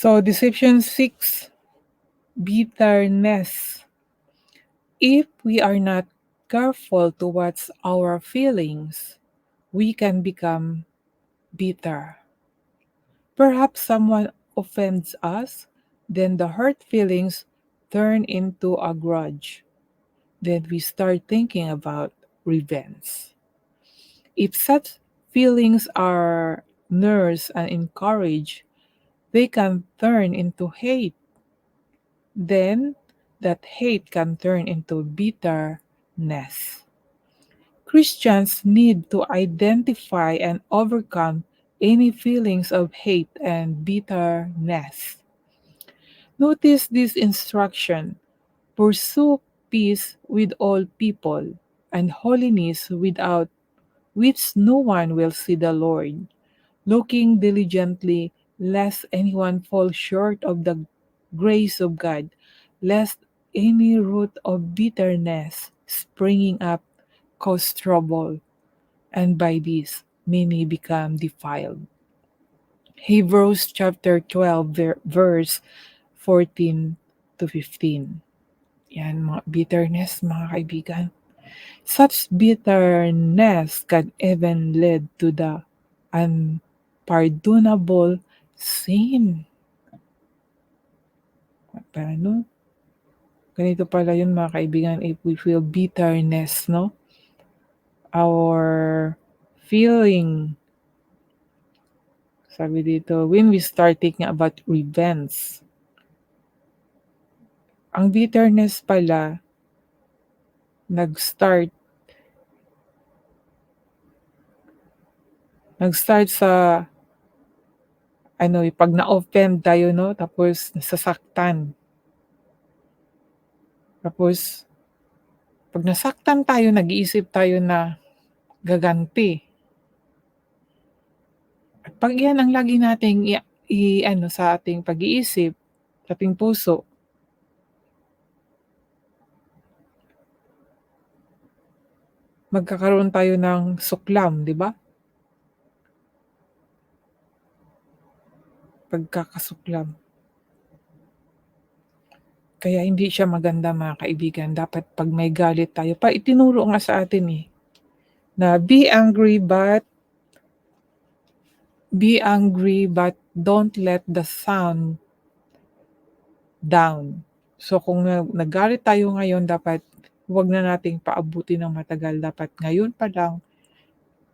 So, Deception 6, bitterness. If we are not careful towards our feelings, we can become bitter. Perhaps someone offends us, then the hurt feelings turn into a grudge. Then we start thinking about revenge. If such feelings are nursed and encouraged, they can turn into hate. Then that hate can turn into bitterness. Christians need to identify and overcome any feelings of hate and bitterness. Notice this instruction: pursue peace with all people and holiness, without which no one will see the Lord, looking diligently lest anyone fall short of the grace of God, lest any root of bitterness springing up cause trouble, and by this many become defiled. Hebrews chapter 12, verse 14 to 15. Yan, mga bitterness, mga kaibigan. Such bitterness can even lead to the unpardonable sin. Paano? Ganito pala yun, mga kaibigan, if we feel bitterness, no? Our feeling, sabi dito, when we start thinking about revenge. Ang bitterness pala, nag-start sa pag na-offend tayo, no? Tapos nasasaktan. Tapos pag nasaktan tayo, nag-iisip tayo na gaganti. At pag yan ang lagi nating sa ating pag-iisip, sa ating puso, magkakaroon tayo ng suklam, di ba? Pagkakasuklam. Kaya hindi siya maganda, mga kaibigan. Dapat pag may galit tayo, itinuro nga sa atin na be angry but don't let the sun down. So kung nagalit tayo ngayon, dapat huwag na nating paabuti ng matagal. Dapat ngayon pa lang,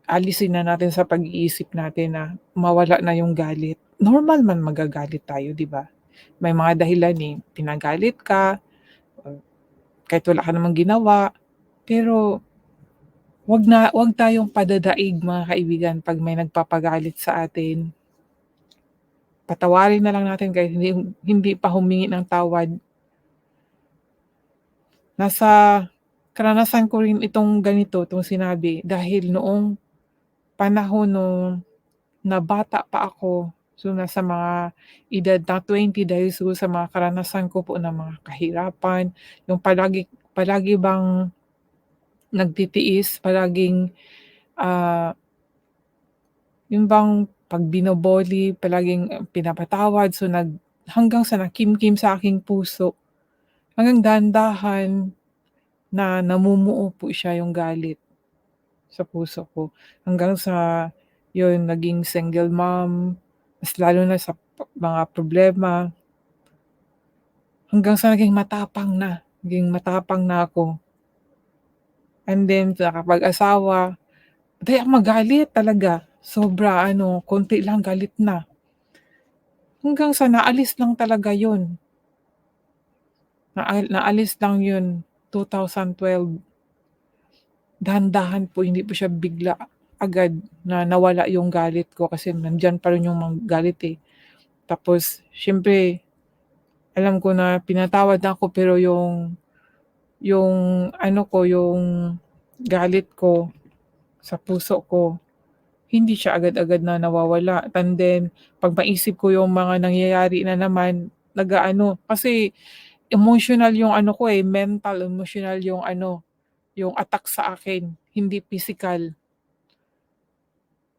alisin na natin sa pag-iisip natin na mawala na yung galit. Normal man magagalit tayo, di ba? May mga dahilan pinagalit ka, kahit wala ka namang ginawa. Pero wag tayong padadaig, mga kaibigan, pag may nagpapagalit sa atin. Patawarin na lang natin kahit hindi pa humingi ng tawad. Nasa karanasan ko rin itong ganito, itong sinabi, dahil noong panahon nung na bata pa ako, so nasa mga edad na 20, dahil siguro sa mga karanasan ko po ng mga kahirapan, yung palagi bang nagtitiis, palaging yung bang pag binoboli, palaging pinapatawad, so hanggang sa nakimkim sa aking puso, hanggang dahan-dahan na namumuo po siya yung galit sa puso ko. Hanggang sa yun, naging single mom, mas lalo na sa mga problema, hanggang sa naging matapang na ako. And then sa kapag-asawa, dahil ako magalit talaga. Sobra, konti lang galit na. Hanggang sa naalis lang talaga yun. Naalis lang yun, 2012. Dahan-dahan po, hindi po siya bigla agad na nawala yung galit ko, kasi nandiyan pa rin yung mga galit Tapos, syempre, alam ko na pinatawad na ako, pero yung galit ko sa puso ko, hindi siya agad-agad na nawawala. And then, pag maisip ko yung mga nangyayari na naman, kasi emotional yung mental, emotional yung attack sa akin, hindi physical.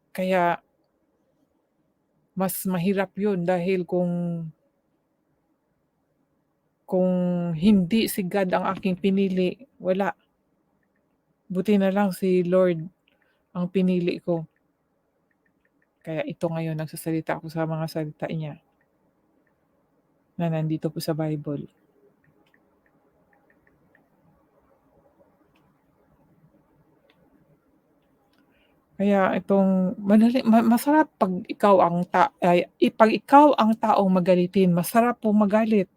Kaya, mas mahirap yun, dahil kung Kung hindi si God ang aking pinili, wala. Buti na lang si Lord ang pinili ko. Kaya ito ngayon nagsasalita ako sa mga salita niya na nandito po sa Bible. Kaya itong masarap 'pag ikaw ang 'pag ikaw ang taong magalitin, masarap po magalit.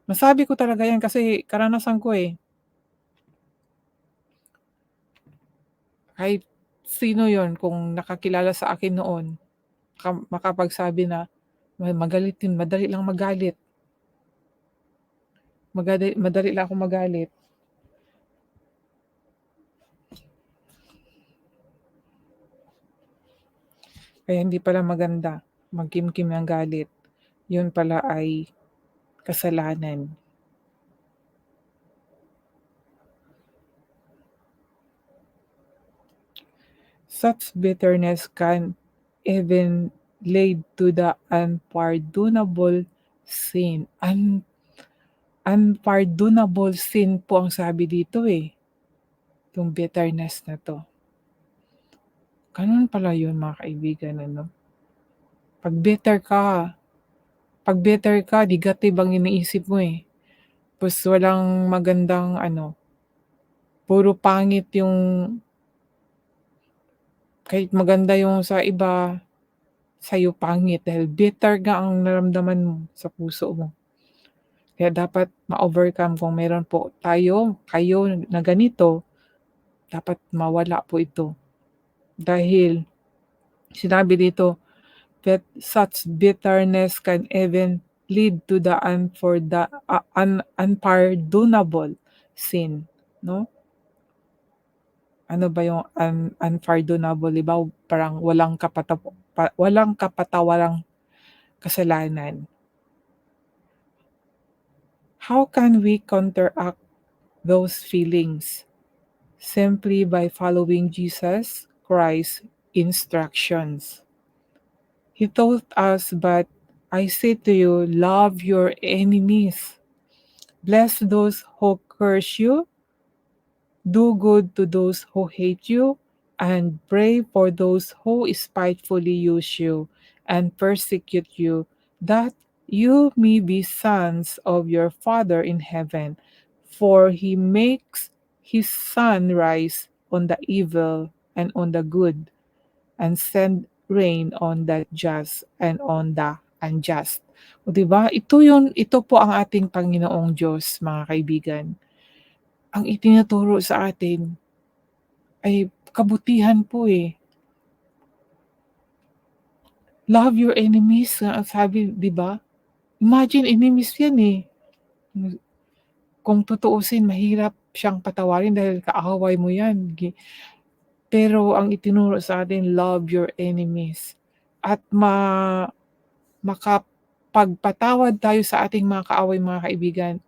Masabi ko talaga 'yan kasi karanasan ko, eh. Kahit sino 'yon kung nakakilala sa akin noon, makapagsabi na magalitin, madali lang magalit, madali lang akong magalit. Kaya hindi pala maganda magkimkim ng galit. 'Yun pala ay kasalanan. Such bitterness can even lead to the unpardonable sin. Unpardonable sin po ang sabi dito, eh, yung bitterness na 'to. Gano'n pala 'yun mga kaibigan ano. 'Pag bitter ka 'Pag bitter ka negative ang iniisip mo, eh. Tapos walang magandang ano, puro pangit yung kahit maganda yung sa iba, sa'yo pangit dahil bitter nga ang naramdaman mo sa puso mo. Kaya dapat ma-overcome kung meron po kayo na ganito, dapat mawala po ito. Dahil sinabi dito that such bitterness can even lead to the unpardonable sin, 'no? Ano ba yung unpardonable, 'di ba parang walang kapatawarang kasalanan. How can we counteract those feelings? Simply by following Jesus Christ's instructions. He told us, "But I say to you, love your enemies. Bless those who curse you. Do good to those who hate you, and pray for those who spitefully use you and persecute you, that you may be sons of your Father in heaven. For he makes his sun rise on the evil and on the good, and send rain on the just and on the unjust." O 'di ba? Ito po ang ating Panginoong Diyos, mga kaibigan. Ang itinuturo sa atin ay kabutihan po, eh. Love your enemies nga ang sabi, 'di ba? Imagine enemies 'yan, eh. Kung tutuusin mahirap siyang patawarin dahil kaaway mo 'yan, pero ang itinuro sa atin, love your enemies at makapagpatawad tayo sa ating mga kaaway, mga kaibigan.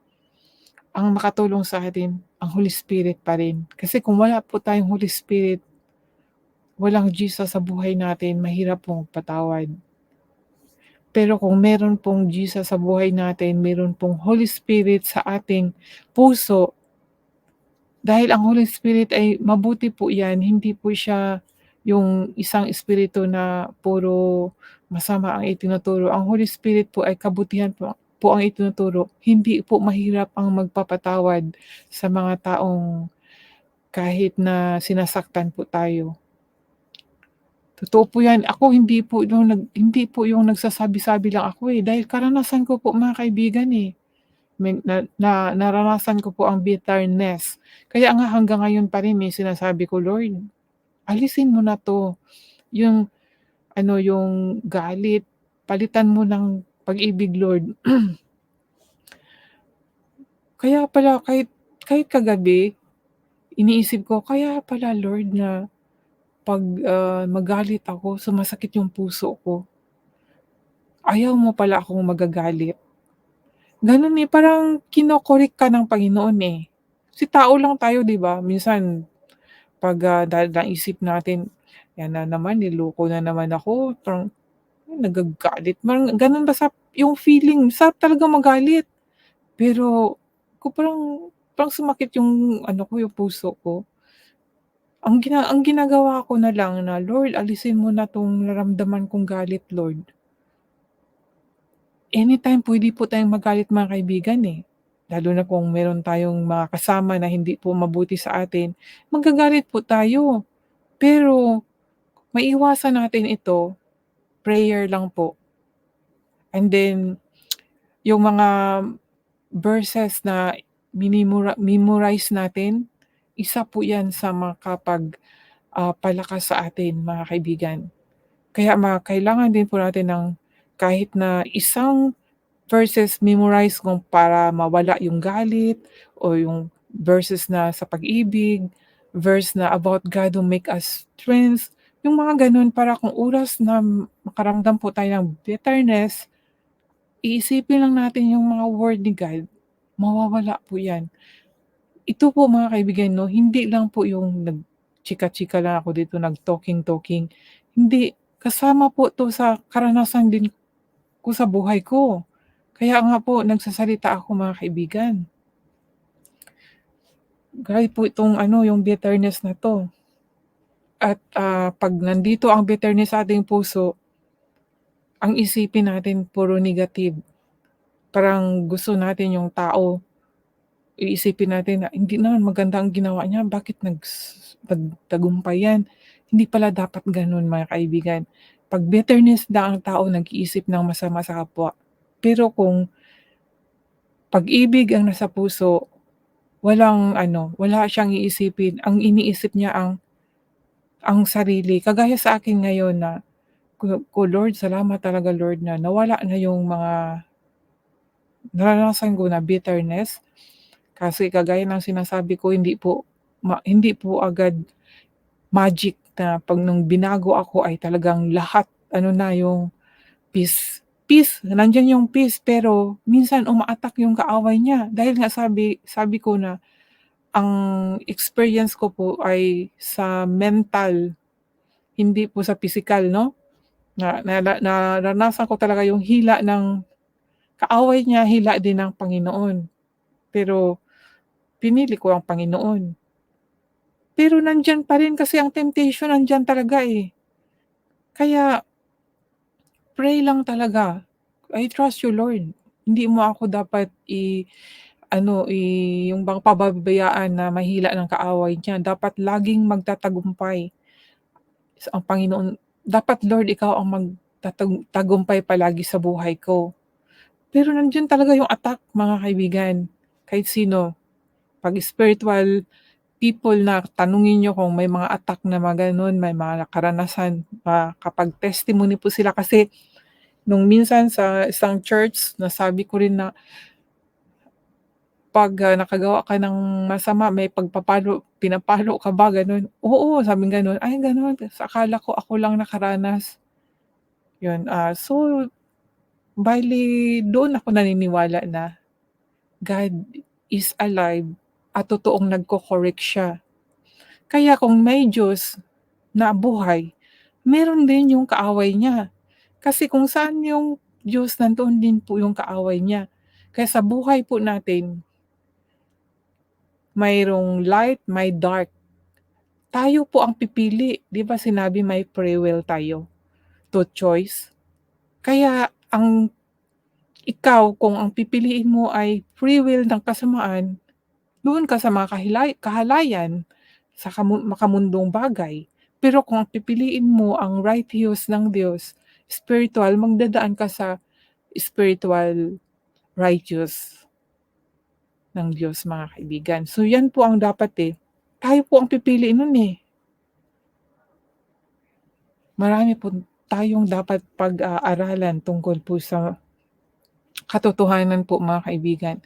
Ang makatulong sa atin ang Holy Spirit pa rin. Kasi kung wala po tayong Holy Spirit, walang Jesus sa buhay natin, mahirap pong magpatawad. Pero kung meron pong Jesus sa buhay natin, meron pong Holy Spirit sa ating puso, dahil ang Holy Spirit ay mabuti po 'yan, hindi po siya yung isang espiritu na puro masama ang itinuturo. Ang Holy Spirit po ay kabutihan po ang itinuturo. Hindi po mahirap ang magpapatawad sa mga taong kahit na sinasaktan po tayo. Totoo po 'yan. Ako hindi po yung nagsasabi-sabi lang ako, eh, dahil karanasan ko po mga kaibigan, eh. Naranasan ko po ang bitterness. Kaya nga hanggang ngayon pa rin, eh, sinasabi ko, "Lord, alisin mo na 'to." Yung ano, yung galit, palitan mo ng pag-ibig, Lord. Kaya pala kahit kahit kagabi, iniisip ko, kaya pala Lord na 'pag, magalit ako sumasakit yung puso ko. Ayaw mo pala akong magagalit. Gano'n, eh, parang ka ng Panginoon, eh. Kasi tao lang tayo 'di ba? Minsan 'pag, naisip natin, "Yan na naman, niloko na naman ako." Parang nagagalit, parang gano'n ba yung feeling, sarap talagang magalit. Pero parang parang sumakit yung ano ko, yung puso ko. Ang ginagawa ko na lang na, "Lord, alisin mo na 'tong nararamdaman kong galit, Lord." Anytime puwede po tayong magalit mga kaibigan, eh. Lalo na kung meron tayong mga kasama na hindi po mabuti sa atin, magagalit po tayo. Pero maiwasan natin ito, prayer lang po. And then yung mga verses na memorize natin, isa po 'yan sa palakas sa atin mga kaibigan. Kaya kailangan din po natin ng kahit na isang verses memorize kung para mawala yung galit o yung verses na sa pag-ibig, verse na about God who make us strength, yung mga gano'n para kung oras na makaramdam po tayo ng bitterness, iisipin lang natin yung mga word ni God, mawawala po 'yan. Ito po mga kaibigan 'no, hindi lang po yung nagchika-chika lang ako dito, nag-talking-talking, hindi, kasama po 'to sa karanasan din ko sa buhay ko. Kaya nga po nagsasalita ako mga kaibigan. Gaya po itong ano, yung bitterness na 'to at, 'pag nandito ang bitterness sa ating puso, ang isipin natin puro negative. Parang gusto natin yung tao, iisipin natin na, "Hindi naman maganda ang ginawa niya, bakit nagtagumpay 'yan?" Hindi pala dapat gano'n mga kaibigan. 'Pag bitterness na ang tao nag-iisip ng masama sa kapwa. Pero kung pag-ibig ang nasa puso, walang ano, wala siyang iisipin, ang iniisip niya ang sarili. Kagaya sa akin ngayon na Lord, salamat talaga Lord na nawala na yung mga naranasan ko na bitterness. Kasi kagaya ng sinasabi ko, hindi po agad magic na 'pag nung binago ako ay talagang lahat ano na yung peace, nandiyan yung peace, pero minsan uma-attack yung kaaway niya dahil nga sabi sabi ko na ang experience ko po ay sa mental, hindi po sa pisikal 'no, naranasan ko talaga yung hila ng kaaway niya, hila din ng Panginoon. Pero pinili ko ang Panginoon. Pero nandiyan pa rin kasi ang temptation, nandiyan talaga, eh. Kaya pray lang talaga, "I trust you Lord." Hindi mo ako dapat ano, yung bang pababayaan na mahila ng kaaway niya, dapat laging magtatagumpay ang Panginoon. Dapat Lord, ikaw ang tagumpay palagi sa buhay ko. Pero nandiyan talaga yung attack mga kaibigan, kahit sino. 'Pag spiritual people na tanungin niyo kung may mga attack na mga gano'n, may mga karanasan, makakapag-testimony po sila. Kasi nung minsan sa isang church nasabi ko rin na 'pag, nakagawa ka ng masama may pinapalo ka ba gano'n? Oo, sabing gano'n. Ay gano'n, akala ko ako lang nakaranas. 'Yun, so bale doon ako naniniwala na God is alive at totoong nagko-correct siya. Kaya kung may Diyos na buhay, meron din yung kaaway niya. Kasi kung saan yung Diyos, nandoon din po yung kaaway niya. Kaya sa buhay po natin, mayroong light, may dark. Tayo po ang pipili, 'di ba sinabi may free will tayo, to choice. Kaya ikaw kung ang pipiliin mo ay free will ng kasamaan, doon ka sa mga kahalayan, sa makamundong bagay. Pero kung ang pipiliin mo ang righteous ng Diyos, spiritual, magdadaan ka sa spiritual righteous ng Diyos mga kaibigan. So yan po ang dapat, eh. Tayo po ang pipili nun, eh. Marami po tayong dapat pag-aaralan tungkol po sa katotohanan po mga kaibigan.